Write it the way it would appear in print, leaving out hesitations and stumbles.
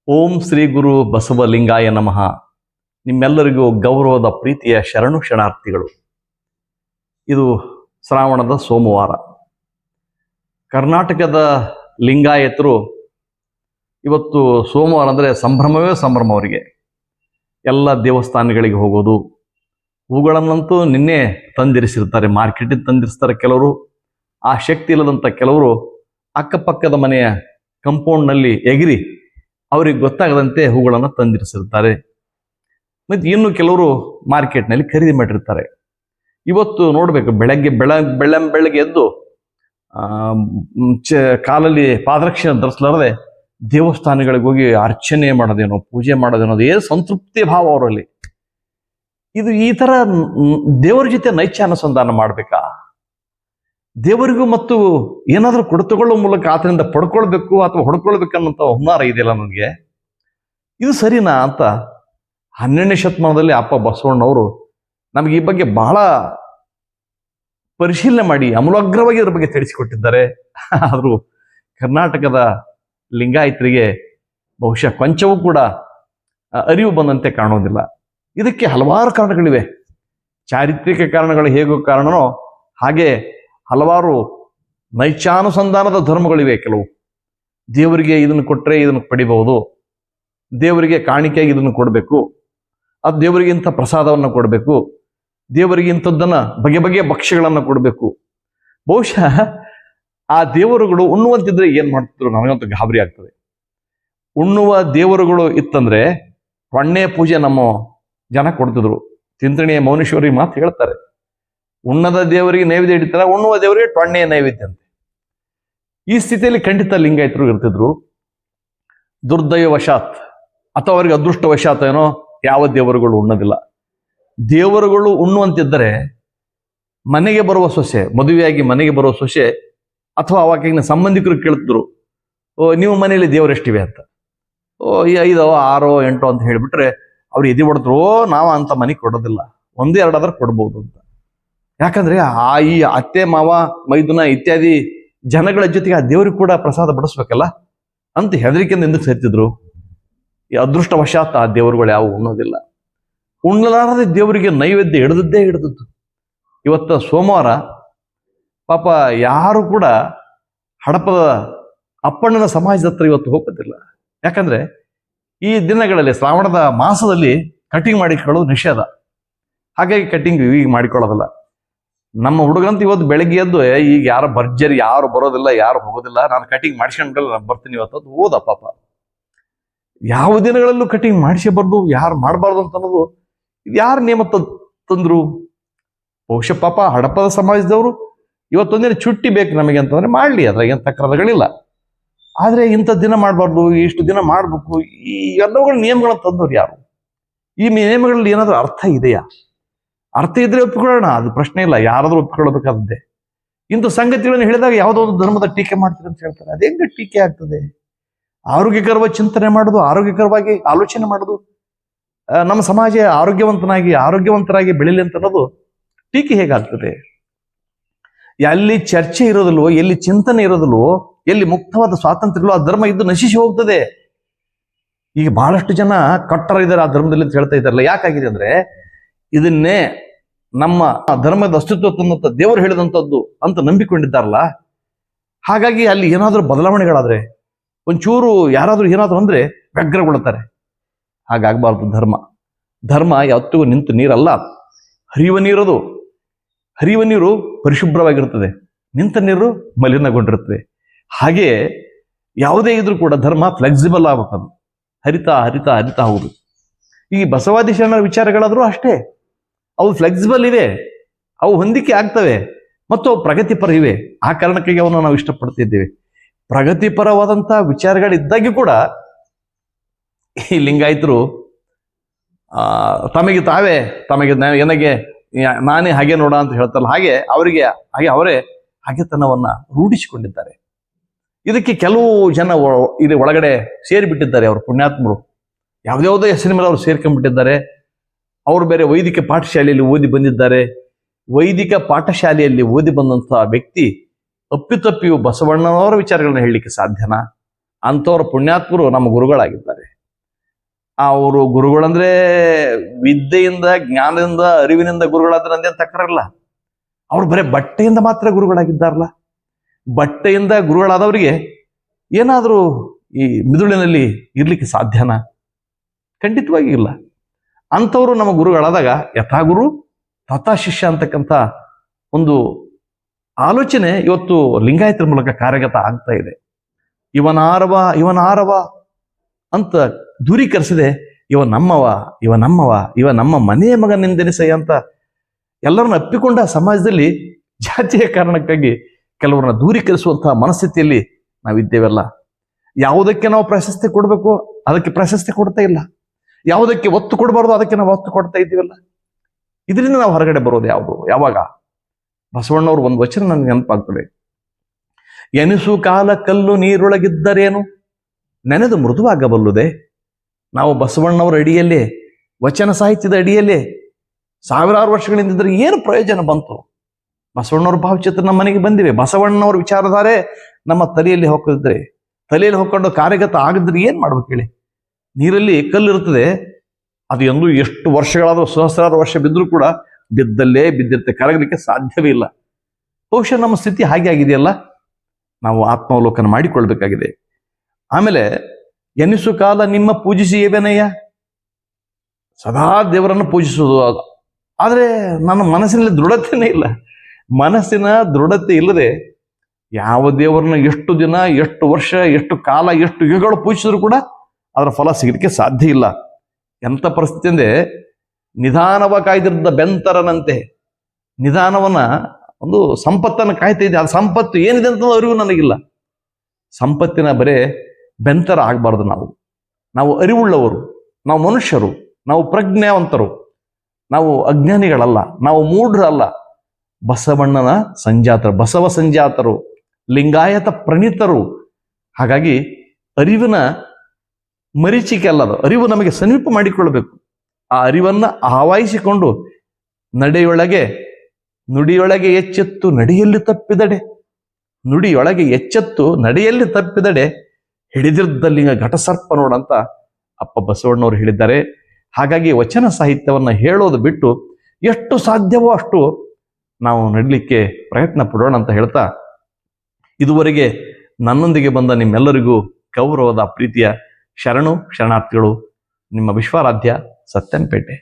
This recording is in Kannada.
ಓಂ ಶ್ರೀ ಗುರು ಬಸವಲಿಂಗಾಯ ನಮಃ. ನಿಮ್ಮೆಲ್ಲರಿಗೂ ಗೌರವದ ಪ್ರೀತಿಯ ಶರಣು ಶರಣಾರ್ಥಿಗಳು. ಇದು ಶ್ರಾವಣದ ಸೋಮವಾರ. ಕರ್ನಾಟಕದ ಲಿಂಗಾಯತರು ಇವತ್ತು ಸೋಮವಾರ ಅಂದರೆ ಸಂಭ್ರಮವೇ ಸಂಭ್ರಮ. ಅವರಿಗೆ ಎಲ್ಲ ದೇವಸ್ಥಾನಗಳಿಗೆ ಹೋಗೋದು, ಹೂಗಳನ್ನಂತೂ ನಿನ್ನೆ ತಂದಿರಿಸಿರ್ತಾರೆ, ಮಾರ್ಕೆಟಿಗೆ ತಂದಿರಿಸ್ತಾರೆ ಕೆಲವರು. ಆ ಶಕ್ತಿ ಇಲ್ಲದಂಥ ಕೆಲವರು ಅಕ್ಕಪಕ್ಕದ ಮನೆಯ ಕಂಪೌಂಡ್ನಲ್ಲಿ ಎಗಿರಿ ಅವ್ರಿಗೆ ಗೊತ್ತಾಗದಂತೆ ಹೂಗಳನ್ನು ತಂದಿರಿಸಿರ್ತಾರೆ. ಮತ್ತು ಇನ್ನು ಕೆಲವರು ಮಾರ್ಕೆಟ್ನಲ್ಲಿ ಖರೀದಿ ಮಾಡಿರ್ತಾರೆ. ಇವತ್ತು ನೋಡಬೇಕು, ಬೆಳಗ್ಗೆ ಎದ್ದು ಕಾಲಲ್ಲಿ ಪಾದರಕ್ಷೆ ಧರಿಸಲಾರದೆ ದೇವಸ್ಥಾನಗಳಿಗೆ ಹೋಗಿ ಅರ್ಚನೆ ಮಾಡೋದೇನೋ, ಪೂಜೆ ಮಾಡೋದೇನೋ, ಅದೇ ಸಂತೃಪ್ತಿ ಭಾವ ಅವರಲ್ಲಿ. ಇದು ಈ ಥರ ದೇವರ ಜೊತೆ ನೈಚ್ಯ ಅನುಸಂಧಾನ ಮಾಡಬೇಕಾ? ದೇವರಿಗೂ ಮತ್ತು ಏನಾದರೂ ಕೊಡುತುಕೊಳ್ಳುವ ಮೂಲಕ ಆತನಿಂದ ಪಡ್ಕೊಳ್ಬೇಕು ಅಥವಾ ಹೊಡ್ಕೊಳ್ಬೇಕನ್ನೋಂಥ ಹುನ್ನಾರ ಇದೆಯಲ್ಲ ನನಗೆ, ಇದು ಸರಿನಾ ಅಂತ 12ನೇ ಶತಮಾನದಲ್ಲಿ ಅಪ್ಪ ಬಸವಣ್ಣವರು ನಮಗೆ ಈ ಬಗ್ಗೆ ಬಹಳ ಪರಿಶೀಲನೆ ಮಾಡಿ ಅಮೂಲಾಗ್ರವಾಗಿ ಇದ್ರ ಬಗ್ಗೆ ತಿಳಿಸಿಕೊಟ್ಟಿದ್ದಾರೆ. ಆದರೂ ಕರ್ನಾಟಕದ ಲಿಂಗಾಯತರಿಗೆ ಬಹುಶಃ ಕೊಂಚವೂ ಕೂಡ ಅರಿವು ಬಂದಂತೆ ಕಾಣೋದಿಲ್ಲ. ಇದಕ್ಕೆ ಹಲವಾರು ಕಾರಣಗಳಿವೆ. ಚಾರಿತ್ರಿಕ ಕಾರಣಗಳು ಹೇಗೋ ಕಾರಣನೋ ಹಾಗೆ ಹಲವಾರು ನೈಚಾನುಸಂಧಾನದ ಧರ್ಮಗಳಿವೆ. ಕೆಲವು ದೇವರಿಗೆ ಇದನ್ನು ಕೊಟ್ಟರೆ ಇದನ್ನು ಪಡಿಬಹುದು, ದೇವರಿಗೆ ಕಾಣಿಕೆಯಾಗಿ ಇದನ್ನು ಕೊಡಬೇಕು, ಅದು ದೇವರಿಗೆ ಇಂಥ ಪ್ರಸಾದವನ್ನು ಕೊಡಬೇಕು, ದೇವರಿಗೆ ಇಂಥದ್ದನ್ನು ಬಗೆ ಬಗೆಯ ಭಕ್ಷ್ಯಗಳನ್ನು ಕೊಡಬೇಕು. ಬಹುಶಃ ಆ ದೇವರುಗಳು ಉಣ್ಣುವಂತಿದ್ರೆ ಏನು ಮಾಡ್ತಿದ್ರು ನನಗಂತೂ ಗಾಬರಿ ಆಗ್ತದೆ. ಉಣ್ಣುವ ದೇವರುಗಳು ಇತ್ತಂದ್ರೆ ಹೊಣ್ಣೆ ಪೂಜೆ ನಮ್ಮ ಜನ ಕೊಡ್ತಿದ್ರು. ತಿಂತಣಿಯ ಮೌನೇಶ್ವರಿ ಮಾತು ಹೇಳ್ತಾರೆ, ಉಣ್ಣದ ದೇವರಿಗೆ ನೈವೇದ್ಯ ಇಡ್ತಾರೆ, ಉಣ್ಣುವ ದೇವರಿಗೆ ಟೊಣ್ಣೆಯ ನೈವೇದ್ಯ ಅಂತೆ. ಈ ಸ್ಥಿತಿಯಲ್ಲಿ ಖಂಡಿತ ಲಿಂಗಾಯತರು ಇರ್ತಿದ್ರು. ದುರ್ದೈವಶಾತ್ ಅಥವಾ ಅವರಿಗೆ ಅದೃಷ್ಟವಶಾತ್ ಏನೋ ಯಾವ ದೇವರುಗಳು ಉಣ್ಣೋದಿಲ್ಲ. ದೇವರುಗಳು ಉಣ್ಣುವಂತಿದ್ದರೆ ಮನೆಗೆ ಬರುವ ಸೊಸೆ, ಮದುವೆಯಾಗಿ ಮನೆಗೆ ಬರುವ ಸೊಸೆ ಅಥವಾ ಅವಾಗಿನ ಸಂಬಂಧಿಕರು ಕೇಳ್ತಿದ್ರು, ನೀವು ಮನೆಯಲ್ಲಿ ದೇವರೆಷ್ಟಿವೆ ಅಂತ. 5, 6, 8 ಅಂತ ಹೇಳಿಬಿಟ್ರೆ ಅವ್ರು ಎದೆ ಹೊಡೆದ್ರು, ನಾವು ಅಂತ ಮನೆಗೆ ಕೊಡೋದಿಲ್ಲ, 1, 2 ಆದ್ರೆ ಕೊಡ್ಬೋದು ಅಂತ. ಯಾಕಂದ್ರೆ ಈ ಅತ್ತೆ ಮಾವ ಮೈದುನ ಇತ್ಯಾದಿ ಜನಗಳ ಜೊತೆಗೆ ಆ ದೇವರಿಗೆ ಕೂಡ ಪ್ರಸಾದ ಬಡಿಸ್ಬೇಕಲ್ಲ ಅಂತ ಹೆದರಿಕೆಯಿಂದ ಹಿಂದಕ್ಕೆ ಸೇರ್ತಿದ್ರು. ಈ ಅದೃಷ್ಟವಶಾತ್ ಆ ದೇವರುಗಳು ಯಾವ ಉಣ್ಣೋದಿಲ್ಲ. ಉಣ್ಣಲಾರದೆ ದೇವರಿಗೆ ನೈವೇದ್ಯ ಹಿಡಿದದ್ದು. ಇವತ್ತು ಸೋಮವಾರ ಪಾಪ ಯಾರು ಕೂಡ ಹಡಪದ ಅಪ್ಪಣ್ಣನ ಸಮಾಜದ ಹತ್ರ ಇವತ್ತು ಹೋಗೋದಿಲ್ಲ. ಯಾಕಂದ್ರೆ ಈ ದಿನಗಳಲ್ಲಿ ಶ್ರಾವಣದ ಮಾಸದಲ್ಲಿ ಕಟಿಂಗ್ ಮಾಡಿಕೊಳ್ಳೋದು ನಿಷೇಧ. ಹಾಗಾಗಿ ಕಟಿಂಗ್ ಈಗ ಮಾಡಿಕೊಳ್ಳೋದಿಲ್ಲ. ನಮ್ಮ ಹುಡುಗಂತ ಇವತ್ತು ಬೆಳಗ್ಗೆ ಎದ್ದು ಈಗ ಯಾರು ಭರ್ಜರಿ, ಯಾರು ಬರೋದಿಲ್ಲ, ಯಾರು ಹೋಗೋದಿಲ್ಲ, ನಾನು ಕಟಿಂಗ್ ಮಾಡಿಸ್ಕೊಂಡ್ರೆ ನಾನು ಬರ್ತೀನಿ ಇವತ್ತು ಅದು ಓದ ಪಾಪ. ಯಾವ ದಿನಗಳಲ್ಲೂ ಕಟಿಂಗ್ ಮಾಡಿಸಬಾರ್ದು, ಯಾರು ಮಾಡಬಾರ್ದು ಅಂತ ಅನ್ನೋದು ಇದು ಯಾರು ನೇಮ ತಂದ್ರು? ಬಹುಶಃ ಪಾಪ ಹಡಪದ ಸಮಾಜದವರು ಇವತ್ತೊಂದಿನ ಚುಟ್ಟಿ ಬೇಕು ನಮಗೆ ಅಂತಂದ್ರೆ ಮಾಡಲಿ, ಅದ್ರಾಗ ಏನು ತಕರಾರುಗಳಿಲ್ಲ. ಆದ್ರೆ ಇಂಥ ದಿನ ಮಾಡಬಾರ್ದು, ಇಷ್ಟು ದಿನ ಮಾಡ್ಬೇಕು, ಈ ಎಲ್ಲವುಗಳ ನಿಯಮಗಳನ್ನು ತಂದವ್ರು ಯಾರು? ಈ ನಿಯಮಗಳಲ್ಲಿ ಏನಾದ್ರೂ ಅರ್ಥ ಇದೆಯಾ? ಅರ್ಥ ಇದ್ರೆ ಒಪ್ಪಿಕೊಳ್ಳೋಣ, ಅದು ಪ್ರಶ್ನೆ ಇಲ್ಲ, ಯಾರಾದ್ರೂ ಒಪ್ಪಿಕೊಳ್ಳಬೇಕಾದದ್ದೇ. ಇಂಥ ಸಂಗತಿಗಳನ್ನು ಹೇಳಿದಾಗ ಯಾವುದೋ ಒಂದು ಧರ್ಮದ ಟೀಕೆ ಮಾಡ್ತೀರಿ ಅಂತ ಹೇಳ್ತಾರೆ. ಅದು ಹೆಂಗೆ ಟೀಕೆ ಆಗ್ತದೆ? ಆರೋಗ್ಯಕರವಾಗಿ ಚಿಂತನೆ ಮಾಡೋದು, ಆರೋಗ್ಯಕರವಾಗಿ ಆಲೋಚನೆ ಮಾಡೋದು, ನಮ್ಮ ಸಮಾಜ ಆರೋಗ್ಯವಂತರಾಗಿ ಬೆಳಿಲಿ ಅಂತ ಅನ್ನೋದು ಟೀಕೆ ಹೇಗಾಗ್ತದೆ? ಎಲ್ಲಿ ಚರ್ಚೆ ಇರೋದಿಲ್ವೋ, ಎಲ್ಲಿ ಚಿಂತನೆ ಇರೋದಿಲ್ವೋ, ಎಲ್ಲಿ ಮುಕ್ತವಾದ ಸ್ವಾತಂತ್ರ್ಯ ಇಲ್ವೋ ಆ ಧರ್ಮ ಇದ್ದು ನಶಿಸಿ ಹೋಗ್ತದೆ. ಈಗ ಬಹಳಷ್ಟು ಜನ ಕಟ್ಟರ ಇದ್ದಾರೆ ಆ ಧರ್ಮದಲ್ಲಿ ಅಂತ ಹೇಳ್ತಾ ಇದ್ದಾರಲ್ಲ. ಯಾಕಾಗಿದೆ ಅಂದ್ರೆ ಇದನ್ನೇ ನಮ್ಮ ಧರ್ಮದ ಅಸ್ತಿತ್ವ ತನ್ನಂತ ದೇವರು ಹೇಳಿದಂಥದ್ದು ಅಂತ ನಂಬಿಕೊಂಡಿದ್ದಾರಲ್ಲ. ಹಾಗಾಗಿ ಅಲ್ಲಿ ಏನಾದ್ರೂ ಬದಲಾವಣೆಗಳಾದ್ರೆ, ಒಂಚೂರು ಯಾರಾದ್ರೂ ಏನಾದ್ರು ಅಂದ್ರೆ ವ್ಯಗ್ರಗೊಳ್ಳುತ್ತಾರೆ. ಹಾಗಾಗಬಾರ್ದು. ಧರ್ಮ ಯಾವತ್ತಿಗೂ ನಿಂತು ನೀರಲ್ಲ, ಹರಿಯುವ ನೀರದು. ಹರಿಯುವ ನೀರು ಪರಿಶುಭ್ರವಾಗಿರುತ್ತದೆ, ನಿಂತ ನೀರು ಮಲಿನಗೊಂಡಿರುತ್ತದೆ. ಹಾಗೆ ಯಾವುದೇ ಇದ್ರೂ ಕೂಡ ಧರ್ಮ ಫ್ಲೆಕ್ಸಿಬಲ್ ಆಗ್ಬೇಕದು, ಹರಿತಾ ಹರಿತಾ ಹರಿತಾ ಹೋಗುದು. ಈ ಬಸವಾದಿ ಶರಣರ ವಿಚಾರಗಳಾದ್ರೂ ಅಷ್ಟೇ, ಅವು ಫ್ಲೆಕ್ಸಿಬಲ್ ಇವೆ, ಅವು ಹೊಂದಿಕೆ ಆಗ್ತವೆ ಮತ್ತು ಅವು ಪ್ರಗತಿಪರ ಇವೆ. ಆ ಕಾರಣಕ್ಕಾಗಿ ಅವನ್ನು ನಾವು ಇಷ್ಟಪಡ್ತಿದ್ದೇವೆ. ಪ್ರಗತಿಪರವಾದಂಥ ವಿಚಾರಗಳಿದ್ದಾಗಿ ಕೂಡ ಈ ಲಿಂಗಾಯತರು ತಮಗೆ ನಾನೇ ಹಾಗೆ ನೋಡ ಅಂತ ಹೇಳ್ತಾರಲ್ಲ, ಹಾಗೆ ಅವರೇ ಹಾಗೆತನವನ್ನ ರೂಢಿಸಿಕೊಂಡಿದ್ದಾರೆ. ಇದಕ್ಕೆ ಕೆಲವು ಜನ ಇದು ಒಳಗಡೆ ಸೇರಿಬಿಟ್ಟಿದ್ದಾರೆ. ಅವರು ಪುಣ್ಯಾತ್ಮರು ಯಾವುದ್ಯಾವುದೋ ಹೆಸರಿನ ಮೇಲೆ ಅವರು ಸೇರ್ಕೊಂಡ್ಬಿಟ್ಟಿದ್ದಾರೆ. ಅವರು ಬೇರೆ ವೈದಿಕ ಪಾಠಶಾಲೆಯಲ್ಲಿ ಓದಿ ಬಂದಿದ್ದಾರೆ. ವೈದಿಕ ಪಾಠಶಾಲೆಯಲ್ಲಿ ಓದಿ ಬಂದಂಥ ವ್ಯಕ್ತಿ ಅಪ್ಪಿತಪ್ಪಿಯು ಬಸವಣ್ಣನವರ ವಿಚಾರಗಳನ್ನ ಹೇಳಲಿಕ್ಕೆ ಸಾಧ್ಯನಾ? ಅಂಥವ್ರ ಪುಣ್ಯಾತ್ಮರು ನಮ್ಮ ಗುರುಗಳಾಗಿದ್ದಾರೆ. ಅವರು ಗುರುಗಳಂದ್ರೆ ವಿದ್ಯೆಯಿಂದ, ಜ್ಞಾನದಿಂದ, ಅರಿವಿನಿಂದ ಗುರುಗಳಾದ್ರೆ ಅಂದೇನು ತಕರಲ್ಲ. ಅವ್ರು ಬರೀ ಬಟ್ಟೆಯಿಂದ ಮಾತ್ರ ಗುರುಗಳಾಗಿದ್ದಾರಲ್ಲ. ಬಟ್ಟೆಯಿಂದ ಗುರುಗಳಾದವರಿಗೆ ಏನಾದರೂ ಈ ಮಿದುಳಿನಲ್ಲಿ ಇರ್ಲಿಕ್ಕೆ ಸಾಧ್ಯನಾ? ಖಂಡಿತವಾಗಿ ಇಲ್ಲ. ಅಂಥವ್ರು ನಮ್ಮ ಗುರುಗಳಾದಾಗ ಯಥಾ ಗುರು ತಥಾ ಶಿಷ್ಯ ಅಂತಕ್ಕಂಥ ಒಂದು ಆಲೋಚನೆ ಇವತ್ತು ಲಿಂಗಾಯತರ ಮೂಲಕ ಕಾರ್ಯಗತ ಆಗ್ತಾ ಇದೆ. ಇವನಾರವ ಅಂತ ದೂರೀಕರಿಸದೆ ಇವ ನಮ್ಮ ಮನೆಯ ಮಗನೆಂದೆನಿಸಯ್ಯ ಅಂತ ಎಲ್ಲರನ್ನ ಅಪ್ಪಿಕೊಂಡ ಸಮಾಜದಲ್ಲಿ ಜಾತಿಯ ಕಾರಣಕ್ಕಾಗಿ ಕೆಲವರನ್ನ ದೂರೀಕರಿಸುವಂತಹ ಮನಸ್ಥಿತಿಯಲ್ಲಿ ನಾವಿದ್ದೇವಲ್ಲ. ಯಾವುದಕ್ಕೆ ನಾವು ಪ್ರಶಸ್ತಿ ಕೊಡಬೇಕು ಅದಕ್ಕೆ ಪ್ರಶಸ್ತಿ ಕೊಡ್ತಾ ಇಲ್ಲ, ಯಾವುದಕ್ಕೆ ಒತ್ತು ಕೊಡಬಾರ್ದು ಅದಕ್ಕೆ ನಾವು ಒತ್ತು ಕೊಡ್ತಾ ಇದ್ದೀವಲ್ಲ. ಇದರಿಂದ ನಾವು ಹೊರಗಡೆ ಬರೋದು ಯಾವಾಗ? ಬಸವಣ್ಣವ್ರು ಒಂದು ವಚನ ನನಗೆ ನೆನಪಾಗ್ತದೆ. ಎನಿಸು ಕಾಲ ಕಲ್ಲು ನೀರೊಳಗಿದ್ದರೇನು ನೆನೆದು ಮೃದುವಾಗಬಲ್ಲುದೆ. ನಾವು ಬಸವಣ್ಣವರ ಅಡಿಯಲ್ಲೇ, ವಚನ ಸಾಹಿತ್ಯದ ಅಡಿಯಲ್ಲೇ ಸಾವಿರಾರು ವರ್ಷಗಳಿಂದಿದ್ರೆ ಏನು ಪ್ರಯೋಜನ ಬಂತು? ಬಸವಣ್ಣವ್ರ ಭಾವಚಿತ್ರ ನಮ್ಮ ಮನೆಗೆ ಬಂದಿವೆ. ಬಸವಣ್ಣವ್ರ ವಿಚಾರಧಾರೆ ನಮ್ಮ ತಲೆಯಲ್ಲಿ ಹೊಕ್ಕೊಂಡು ಕಾರ್ಯಗತ ಆಗಿದ್ರೆ ಏನ್ ಮಾಡ್ಬೇಕು ಹೇಳಿ? ನೀರಲ್ಲಿ ಕಲ್ಲು ಇರ್ತದೆ, ಅದು ಎಂದು ಎಷ್ಟು ವರ್ಷಗಳಾದರೂ ಸಹಸ್ರಾರು ವರ್ಷ ಬಿದ್ದರೂ ಕೂಡ ಬಿದ್ದಲ್ಲೇ ಬಿದ್ದಿರುತ್ತೆ, ಕರಗಲಿಕ್ಕೆ ಸಾಧ್ಯವೇ ಇಲ್ಲ. ಬಹುಶಃ ನಮ್ಮ ಸ್ಥಿತಿ ಹಾಗೆ ಆಗಿದೆಯಲ್ಲ. ನಾವು ಆತ್ಮಾವಲೋಕನ ಮಾಡಿಕೊಳ್ಬೇಕಾಗಿದೆ. ಆಮೇಲೆ ಎನಿಸು ಕಾಲ ನಿಮ್ಮ ಪೂಜಿಸಿ ಏವೇನಯ್ಯ, ಸದಾ ದೇವರನ್ನು ಪೂಜಿಸುವುದು. ಆದರೆ ನನ್ನ ಮನಸ್ಸಿನಲ್ಲಿ ದೃಢತೆನೇ ಇಲ್ಲ. ಮನಸ್ಸಿನ ದೃಢತೆ ಇಲ್ಲದೆ ಯಾವ ದೇವರನ್ನ ಎಷ್ಟು ದಿನ, ಎಷ್ಟು ವರ್ಷ, ಎಷ್ಟು ಕಾಲ, ಎಷ್ಟು ಯುಗಗಳು ಪೂಜಿಸಿದ್ರು ಕೂಡ ಅದರ ಫಲ ಸಿಗಲಿಕ್ಕೆ ಸಾಧ್ಯ ಇಲ್ಲ. ಎಂಥ ಪರಿಸ್ಥಿತಿ ಅಂದರೆ, ನಿಧಾನವ ಕಾಯ್ದಿದ್ದ ಬೆಂತರನಂತೆ ನಿಧಾನವನ್ನ ಒಂದು ಸಂಪತ್ತನ್ನು ಕಾಯ್ತಾ ಇದೆ. ಆ ಸಂಪತ್ತು ಏನಿದೆ ಅಂತ ಅರಿವು ನನಗಿಲ್ಲ. ಸಂಪತ್ತಿನ ಬರೇ ಬೆಂತರ ಆಗಬಾರ್ದು. ನಾವು ಅರಿವುಳ್ಳವರು, ನಾವು ಮನುಷ್ಯರು, ನಾವು ಪ್ರಜ್ಞಾವಂತರು, ನಾವು ಅಜ್ಞಾನಿಗಳಲ್ಲ, ನಾವು ಮೂಢರಲ್ಲ. ಬಸವಣ್ಣನ ಸಂಜಾತರು, ಬಸವ ಸಂಜಾತರು, ಲಿಂಗಾಯತ ಪ್ರಣೀತರು. ಹಾಗಾಗಿ ಅರಿವಿನ ಮರೀಚಿಕೆ ಅಲ್ಲದು, ಅರಿವು ನಮಗೆ ಸಮೀಪ ಮಾಡಿಕೊಳ್ಬೇಕು. ಆ ಅರಿವನ್ನ ಆವಾಹಿಸಿಕೊಂಡು ನುಡಿಯೊಳಗೆ ಎಚ್ಚೆತ್ತು ನಡೆಯಲ್ಲಿ ತಪ್ಪಿದಡೆ ಹಿಡಿದಿದ್ದ ಲಿಂಗ ಘಟಸರ್ಪ ನೋಡಂತ ಅಪ್ಪ ಬಸವಣ್ಣವರು ಹೇಳಿದ್ದಾರೆ. ಹಾಗಾಗಿ ವಚನ ಸಾಹಿತ್ಯವನ್ನ ಹೇಳೋದು ಬಿಟ್ಟು ಎಷ್ಟು ಸಾಧ್ಯವೋ ಅಷ್ಟು ನಾವು ನಡಲಿಕ್ಕೆ ಪ್ರಯತ್ನ ಪಡೋಣ ಅಂತ ಹೇಳ್ತಾ, ಇದುವರೆಗೆ ನನ್ನೊಂದಿಗೆ ಬಂದ ನಿಮ್ಮೆಲ್ಲರಿಗೂ ಗೌರವದ ಪ್ರೀತಿಯ ಶರಣಾರ್ಥಿಗಳು. ನಿಮ್ಮ ವಿಶ್ವಾರಾಧ್ಯ ಸತ್ಯಂಪೇಟೆ.